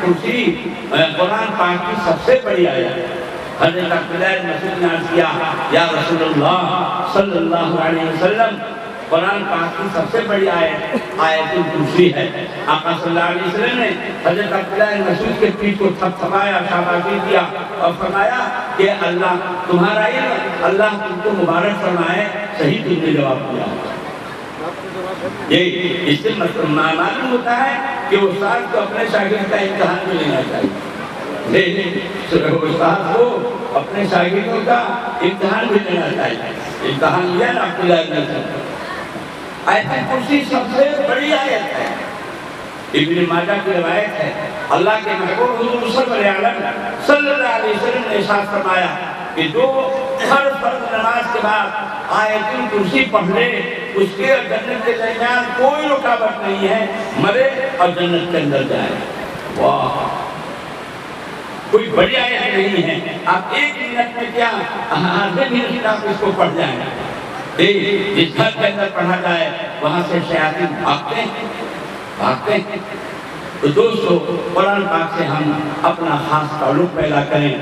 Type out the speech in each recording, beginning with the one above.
کرسی قرآن پاک کی سب سے بڑی آیت ہے۔ حضرت عبداللہ بن مسعود نے عرض کیا یا رسول اللہ صلی اللہ علیہ وسلم قرآن پاک کی سب سے بڑی آیت آیت الکرسی ہے۔ آقا صلی اللہ علیہ وسلم نے حضرت عبداللہ بن مسعود کے پیٹھ کو تھپ تھپایا، شاباشی دیا اور فرمایا کہ اللہ تمہارا علم اللہ تم کو مبارک فرمائے، صحیح تم نے جواب دیا۔ یہ اس سے معلوم ہوتا ہے کہ استاد کو اپنے شاگرد کا امتحان بھی لینا چاہیے۔ استاد کو اپنے شاگردوں کا امتحان بھی لینا چاہیے۔ امتحان لیا نا عبداللہ بن مسعود۔ آیت کرسی سب سے بڑی آیت ہے۔ ابن ماجہ کی روایت ہے، اللہ کے محبوب حضور صلی اللہ علیہ وسلم نے ارشاد فرمایا کہ جو ہر فرض نماز کے بعد آیت الکرسی پڑھ لے اس کے اور جنت کے درمیان کوئی رکاوٹ نہیں ہے، مرے اور جنت کے اندر جائے۔ واہ، کوئی بڑی آیت نہیں ہے۔ آپ ایک منٹ میں کیا آدھے منٹ آپ اس کو پڑھ جائیں، جس گھر کے اندر پڑھا جائے وہاں سے شیاطین بھاگتے ہیں۔ تو دوستو قرآن پاک سے ہم اپنا خاص تعلق پیدا کریں۔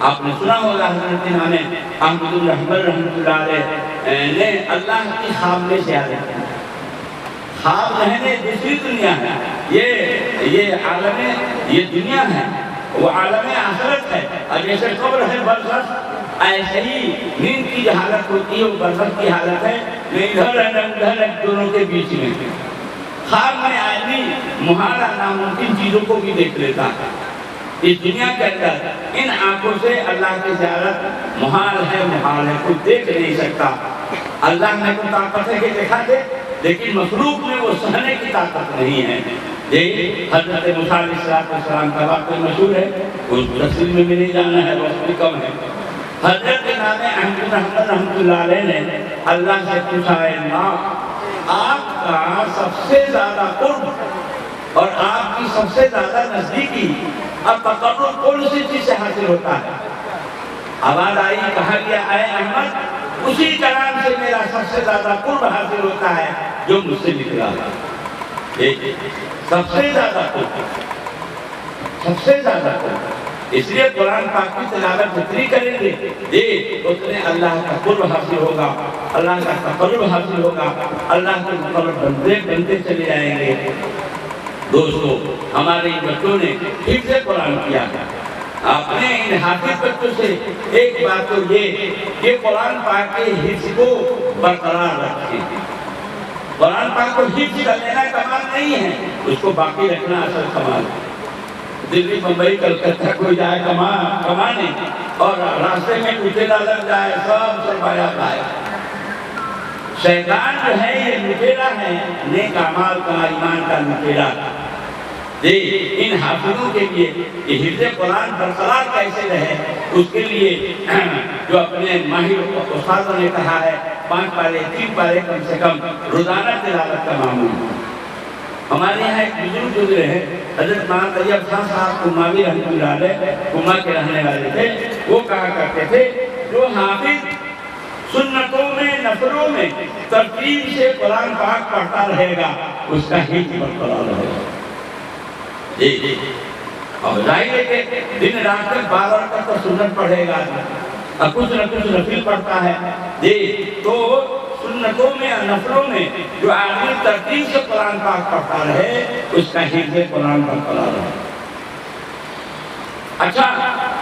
آپ نے سنا ہوگا حضرت امام احمد بن حنبل رحمۃ اللہ علیہ نے اللہ کی خواب میں زیارت کی۔ خواب رہنے دوسری دنیا ہے، یہ عالم یہ دنیا ہے، وہ عالم آخرت ہے۔ اور جیسے قبر ہے برزخ، ایسے ہی نیند کی جو حالت ہوتی ہے وہ برزخ کی حالت ہے، میں ادھر ہے نہ ادھر ہے، دونوں کے بیچ میں۔ خواب میں آدمی محال ناممکن چیزوں کو بھی دیکھ لیتا ہے۔ اس دنیا کے اندر ان آنکھوں سے اللہ کی زیارت محال ہے، کوئی دیکھ نہیں سکتا۔ اللہ نے کو طاقت ہے کہ دکھا دے، لیکن مخلوق میں وہ سہنے کی طاقت نہیں ہے۔ یہ حضرت موسیٰ علیہ السلام کا واقعہ مشہور ہے، اس تفصیل میں بھی نہیں جانا ہے، وقت بھی کم ہے۔ حضرت امام احمد بن حنبل رحمۃ اللہ علیہ نے اللہ سے پوچھا، اے اللہ آپ کا سب سے زیادہ قرب اور آپ کی سب سے زیادہ نزدیکی اور تقرب کون سی چیز سے حاصل ہوتا ہے؟ آواز آئی، کہا گیا اے احمد اسی کلام سے میرا سب سے زیادہ قرب حاصل ہوتا ہے جو مجھ سے نکلا ہے۔ سب سے زیادہ قرب، سب سے زیادہ قرب۔ اس لیے قرآن پاک کی تلاوت جتنی کریں گے اتنے اللہ کا قرب حاصل ہوگا، اللہ کا تقرب حاصل ہوگا، اللہ کے مقرب بنتے چلے جائیں گے۔ دوستو ہمارے بچوں نے حفظ قرآن کیا ہے۔ آپ نے ان حافظ بچوں سے ایک بات تو یہ کہ قرآن پاک کے حفظ کو برقرار رکھیں۔ قرآن پاک کو حفظ کر لینا کمال نہیں ہے، اس کو باقی رکھنا اصل کمال ہے۔ دلی بمبئی کلکتہ کوئی جائے کمانے اور راستے میں لٹیرا لگ جائے، سب سرمایہ پائے۔ شیطان جو ہے یہ لٹیرا ہے، نیک اعمال کا، ایمان کا لٹیرا۔ ان حافظوں کے لیے یہ حفظ قرآن برقرار کیسے رہے، اس کے لیے جو اپنے ماہر استادوں نے کہا ہے 5 پارے 3 پارے کم سے کم روزانہ تلاوت کا معمول ہے۔ ہمارے یہاں ایک بزرگ جو رہے حضرت مولانا طیب خان صاحب کماوی رحمۃ اللہ علیہ، کما کے رہنے والے تھے، وہ کہا کرتے تھے جو حافظ سنتوں میں نفلوں میں ترتیب سے قرآن پاک پڑھتا رہے گا اس کا حفظ برقرار رہے گا۔ جی اور ظاہر ہے کہ دن رات تک 12 تک تو سنت پڑھے گا اور کچھ نہ کچھ نفل پڑھتا ہے۔ جی تو سنتوں میں اور نفلوں میں جو آدمی ترتیب سے قرآن پاک پڑھتا رہے اس کا حفظ قرآن برقرار رہے۔ اچھا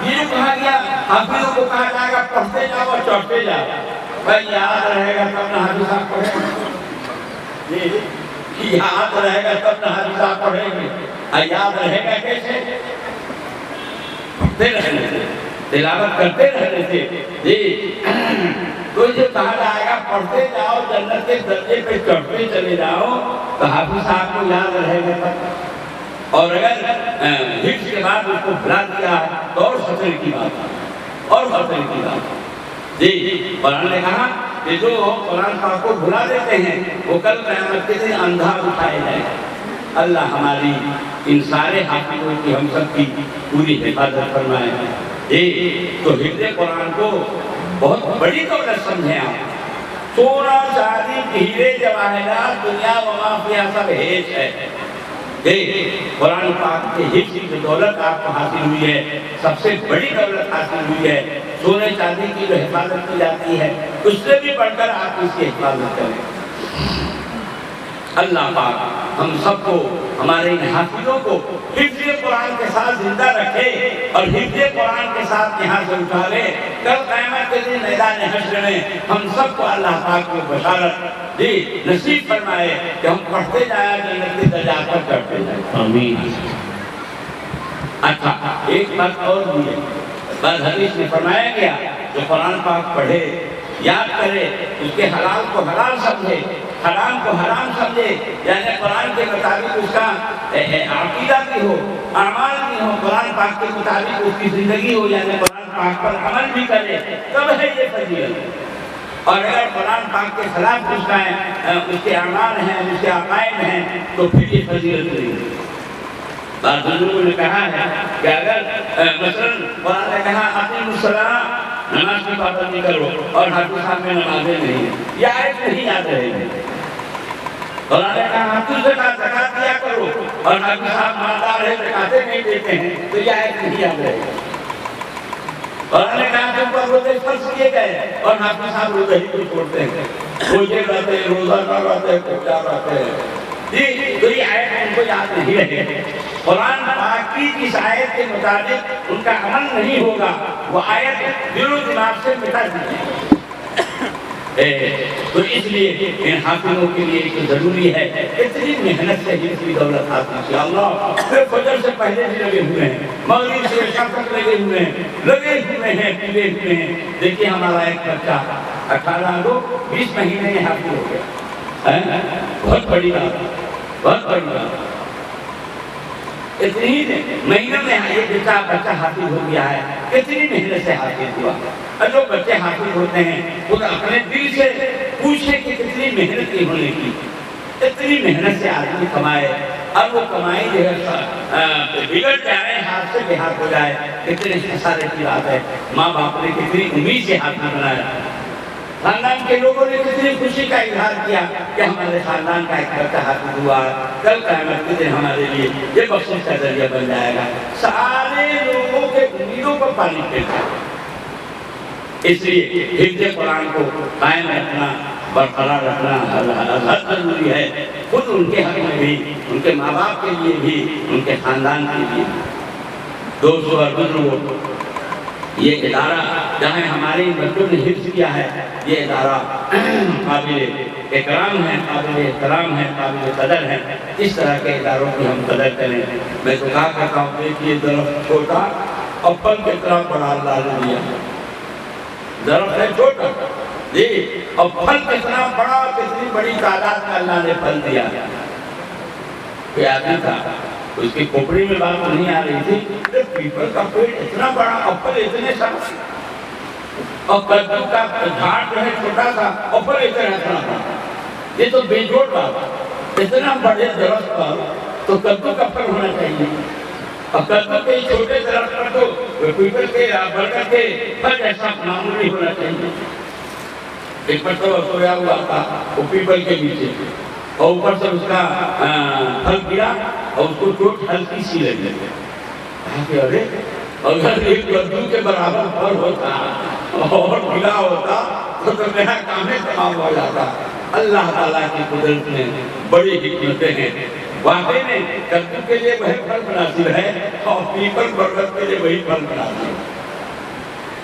یہ جو کہا گیا حافظوں کو کہا جائے گا پڑھتے جاؤ اور چڑھتے جاؤ، بھائی یاد رہے گا تب نہ حافظ صاحب پڑھیں گے، یاد رہے گا تب نہ حافظ صاحب پڑھیں گے، یاد رہے گا کیسے؟ پڑھتے رہنے سے، تلاوت کرتے رہنے سے۔ جی تو جو کہا جائے گا پڑھتے جاؤ جنت کے درجے پہ چڑھتے چلے جاؤ تو حافظ صاحب کو یاد رہے گا تب۔ اور اگر حفظ کے بعد اس کو بھلا دیا ہے تو اور خطرے کی بات ہے، اور خطرے کی بات ہے۔ جی قرآن نے کہا کہ جو قرآن پاک کو بھلا دیتے ہیں وہ کل قیامت کے دن اندھا اٹھائے جائیں۔ اللہ ہماری ان سارے حافظوں کی ہم سب کی پوری حفاظت فرمائے۔ جی تو حفظ قرآن کو بہت بڑی دولت سمجھیں آپ۔ سونا چاندی ہیرے جواہرات دنیا و ما فیہا سب ہیچ ہے۔ قرآن پاک کے حفظ کی جو دولت آپ کو حاصل ہوئی ہے، سب سے بڑی دولت حاصل ہوئی ہے، سونے چاندی کی جو حفاظت کی جاتی ہے، اس سے بھی بڑھ کر آپ اس کی حفاظت کریں۔ اللہ پاک ہم سب کو، ہمارے ان حافظوں کو حفظ قرآن کے ساتھ زندہ رکھے اور حفظ قرآن کے ساتھ یہاں سے اٹھاوے۔ کل قیامت کے دن میدان حشر میں ہم سب کو اللہ پاک کو بشارت نصیب فرمائے کہ ہم پڑھتے جائیں، جنت کے درجات پر چڑھتے جائیں۔ آمین۔ اچھا، ایک بات اور بھی ہے، بعض حدیث میں فرمایا گیا جو قرآن پاک پڑھے، یاد کرے، اس کے حلال کو حلال سمجھے، حرام کو حرام سمجھے، یعنی قرآن کے مطابق اس کا عقیدہ بھی ہو، اعمال بھی ہو، قرآن پاک کے مطابق اس کی زندگی ہو، یعنی قرآن پاک پر عمل بھی کرے، تب ہے یہ فضیلت۔ اور اگر قرآن پاک کے خلاف اس کا اس کے اعمال ہیں، اس کے عقائد ہیں، تو پھر یہ فضیلت نہیں ہے۔ بعض بزرگوں نے کہا ہے کہ اگر مثلا قرآن نے کہا اقیموا الصلاۃ، نماز کی پابندی کرو، اور حافظ صاحب میں نمازیں نہیں ہیں، یہ آیت نہیں یاد رہے گی۔ قرآن نے کہا حافظ زکات دیا کرو، اور حافظ صاحب مالدار ہے، زکاتیں نہیں دیتے ہیں، تو یہ آیت نہیں یاد رہے گی۔ قرآن نے کہا تم پر روزے فرض کیے گئے، اور حافظ صاحب روزے ہی کو چھوڑتے ہیں، روزے رہتے ہیں، روزہ نہ رہتے ہیں، کیا رہتے ہیں، تو یہ آیت ان کو یاد نہیں رہے گی۔ قرآن پاک کی اس آیت کے مطابق ان کا عمل نہیں ہوگا، وہ آیت دل و دماغ سے مٹا دیجیے۔ تو اس لیے ان حافظوں کے لیے ایک ضروری ہے، اتنی محنت سے جن کی دولت حاصل کی، اللہ پھر فجر سے پہلے بھی لگے ہوئے ہیں، مغرب سے عشاء تک لگے ہوئے ہیں، لگے ہوئے ہیں۔ دیکھیے ہمارا ایک بچہ 18 کو 20 مہینے میں حاصل ہو گیا، بہت بڑی بات، بہت بڑی بات۔ اتنی مہینوں میں یہ بچہ حاصل ہو گیا ہے، اتنی محنت سے حاصل ہوا۔ اور جو بچے حاصل ہوتے ہیں وہ اپنے دل سے پوچھیں کہ کتنی محنت کی ہونے کی، اتنی محنت سے آدمی کمائے، اور وہ کمائی جو ہے بگڑ جائے، ہاتھ سے بے ہاتھ ہو جائے، کتنے خسارے کی بات ہے۔ ماں باپ نے کتنی امید سے حاصل بنایا، خاندان کے لوگوں نے کتنی خوشی کا اظہار کیا کہ ہمارے خاندان کا ایک بچہ حاصل ہوا، کل قیامت کے دن ہمارے لیے یہ بخشش کا ذریعہ بن جائے گا۔ سارے لوگوں کے امیدوں کو پانی پھیرتا ہے۔ اس لیے حفظ قرآن کو قائم رکھنا، برقرار رکھنا حد ضروری ہے، خود ان کے حق میں بھی، ان کے ماں باپ کے لیے بھی، ان کے خاندان کے لیے۔ دوستو اور بزرگوں، یہ ادارہ جہاں ہمارے بچوں نے حفظ کیا ہے، یہ ادارہ قابل اکرام ہے، قابل احترام ہے، قابل قدر ہے۔ اس طرح کے اداروں کی ہم قدر کریں۔ میں تو کہا کرتا ہوں کہ یہ درخت چھوٹا اور پھل کتنا بڑا اللہ نے دیا، درخت ہے چھوٹا جی، اور پھل کتنا بڑا، کتنی بڑی تعداد میں اللہ نے پھل دیا۔ کوئی آدمی تھا، اس کی کھوپڑی میں بات نہیں آ رہی تھی کہ پیپل کا پیڑ اتنا بڑا اور پھل اتنے سا، اور کدو کا جھاڑ جو ہے چھوٹا سا اور پھل اتنا بڑا۔ یہ تو بے جوڑ بات، اتنا بڑے درخت پر تو کدو کا پھل ہونا چاہیے، اور کدو کے چھوٹے درخت پر تو پیپل کے برکت کے پھل ایسا معمولی ہونا چاہیے۔ ایک پر تو سویا ہوا تھا وہ پیپل کے نیچے، اور اوپر سے اس کا پھل گرا اور اس کو چوٹ ہلکی سی لگی۔ کہا کہ ارے اگر ایک کدو کے برابر پھل ہوتا اور گرا ہوتا تو میرا کام تمام ہو جاتا۔ اللہ تعالیٰ کی قدرت میں بڑی حکمتیں ہیں۔ واقعی میں کدو کے لیے وہی پھل مناسب ہے اور پیپل برکت کے لیے وہی پھل مناسب ہے۔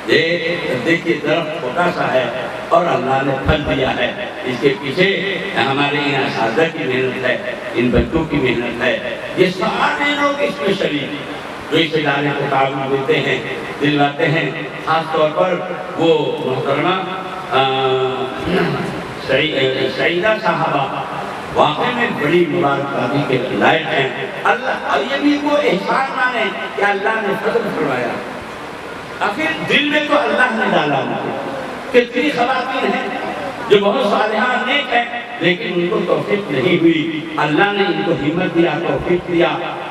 یہ دیکھیے درخت چھوٹا سا ہے اور اللہ نے پھل دیا ہے، اس کے پیچھے ہمارے یہاں اساتذہ کی محنت ہے، ان بچوں کی محنت ہے، یہ سارے لوگ اس میں شریک جو اس ادارے کو تعاون دیتے ہیں، دلواتے ہیں۔ خاص طور پر وہ محترمہ سعیدہ صاحبہ واقعی میں بڑی مبارکبادی کے لائق ہیں۔ اللہ اور یہ بھی وہ احسان مانے کہ اللہ نے فضل فرمایا، آخر دل میں تو اللہ نے ڈالا مجھے۔ کتنی خواتین ہیں جو بہت صالحہ نیک ہیں لیکن ان کو توفیق نہیں ہوئی، اللہ نے ان کو ہمت دیا، توفیق دیا،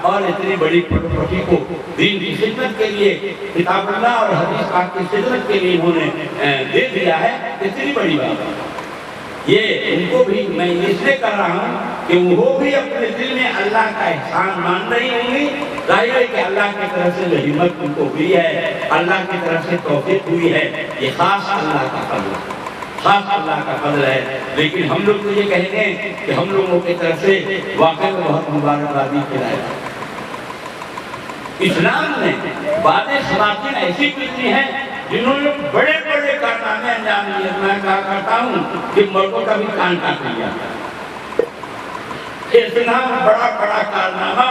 اور اتنی بڑی پٹی کو دین کی خدمت کے لیے، کتاب اللہ اور حدیث پاک کی خدمت کے لیے انہوں نے دے دیا ہے۔ اتنی بڑی بات ہے یہ، ان کو بھی میں اس لیے کر رہا ہوں کہ کہ وہ بھی اپنے دل میں اللہ کا احسان مان رہی ہوں گی. ظاہر ہے کہ اللہ کی طرف سے ہمت ان کو ہوئی ہے, اللہ کی طرف سے توفیق ہوئی ہے, یہ خاص اللہ کا فضل ہے, خاص اللہ کا فضل ہے. لیکن ہم لوگ تو یہ کہیں گے کہ ہم لوگوں کی طرف سے واقعی بہت مبارکبادی کھلائے. اسلام نے بعض خواتین ایسی کتنی ہیں جنہوں نے بڑے بڑے کارنامے انجام دیے. میں کہا کرتا ہوں کہ مردوں کا بھی کان کاٹ لیا. اتنا بڑا بڑا کارنامہ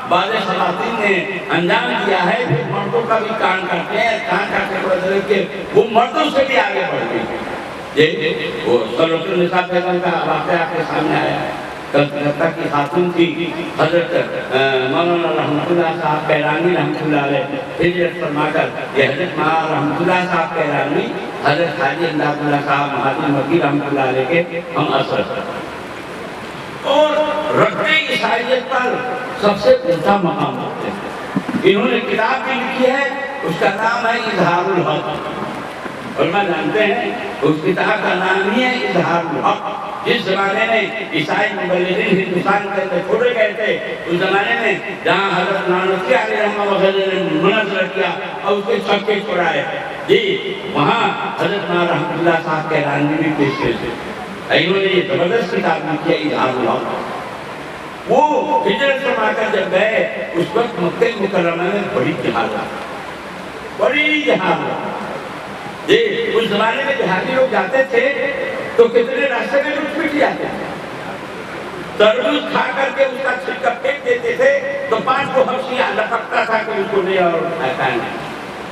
بعض خواتین نے انجام دیا ہے, پھر مردوں کا بھی کان کاٹتے ہیں. کان کاٹنے کے بدلے کہ وہ مردوں سے بھی آگے بڑھ گئی. یہ وہ صلوۃ النساء بیگم کا واقعہ آپ کے سامنے آیا. کلکتہ کی خاتون تھی حضرت مولانا رحمۃ اللہ صاحب کیرانی رحمۃ اللہ علیہ, ہجرت فرما کر یہ حضرت مولانا رحمۃ اللہ صاحب کیرانی حضرت حاجی امداد اللہ صاحب مہاجر مکی رحمۃ اللہ علیہ کے ہم اثر, اور رد عیسائیت پر سب سے اونچا مقام رکھتے ہیں. انہوں نے کتاب بھی لکھی ہے, اس کا نام ہے اظہار الحق. علماء جانتے ہیں اس کتاب کا نام ہی ہے اظہار الحق. جس زمانے میں عیسائی مبلغین ہندوستان کے اندر چھوڑے گئے تھے, اس زمانے میں جہاں حضرت نانوتوی علیہ رحمہ وغیرہ نے مناظرہ کیا اور اس کے چھکے چھڑائے, جی وہاں حضرت مولانا رحمۃ اللہ صاحب کیرانی بھی پیش کیے تھے. انہوں نے یہ زبردست کتاب لکھی ہے اظہار الحق. وہ ہجرت فرما کر جب گئے اس وقت مکہ مکرمہ میں بڑی جہالت, بڑی جہالت. جی اس زمانے میں جہادی لوگ جاتے تھے تو کتنے راستے میں لٹ پٹ جاتے تھے. تربوز کھا کر کے اس کا چھلکا پھینک دیتے تھے تو 5 کو حبشیہ لپکتا تھا کہ اس کو لے اور کھاتا ہے.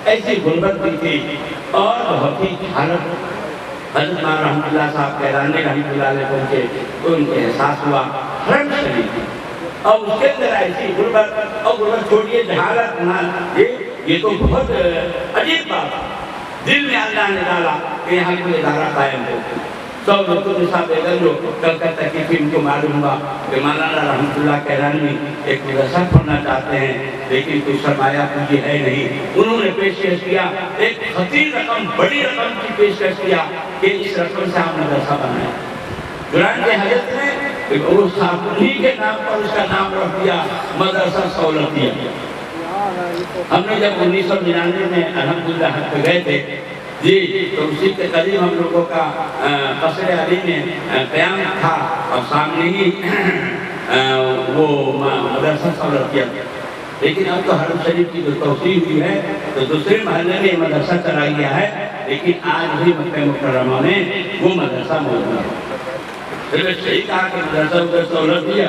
ایسی غربت بھی تھی اور بہت ہی جہالت. حضرت مولانا رحمۃ اللہ صاحب کیرانی رحمۃ اللہ علیہ پہنچے تو ان کے احساس ہوا حرم شریف اور اس کے اندر ایسی غربت, اور غربت چھوڑیے جہالت, یہ تو بہت عجیب بات ہے. دل میں اللہ نے ڈالا کہ یہاں کوئی ادارہ قائم ہو. صلوۃ النساء بیگم جو کلکتہ کی تھی, ان کو معلوم ہوا کہ مولانا رحمۃ اللہ کیرانی ایک مدرسہ کھولنا چاہتے ہیں لیکن کوئی سرمایہ پوجی ہے نہیں. انہوں نے پیشکش کیا, ایک خطیر رقم, بڑی رقم کی پیشکش کیا کہ اس رقم سے آپ مدرسہ بنائیں. چنانچہ حضرت نے اس انہیں کے نام پر اس کا نام رکھ دیا مدرسہ سہولتیہ. ہم نے جب 1999 میں الحمدللہ حج پہ گئے تھے جی تو اسی کے قریب ہم لوگوں کا قصر علی میں قیام تھا اور سامنے ہی وہ مدرسہ سہولتیہ. لیکن اب تو حرم شریف کی جو توسیع ہوئی ہے تو دوسرے محلے میں مدرسہ چلا گیا ہے, لیکن آج بھی مکہ مکرمہ میں وہ مدرسہ موجود ہے. صحیح کہا کہ مدرسہ ادھر سہولت دیا.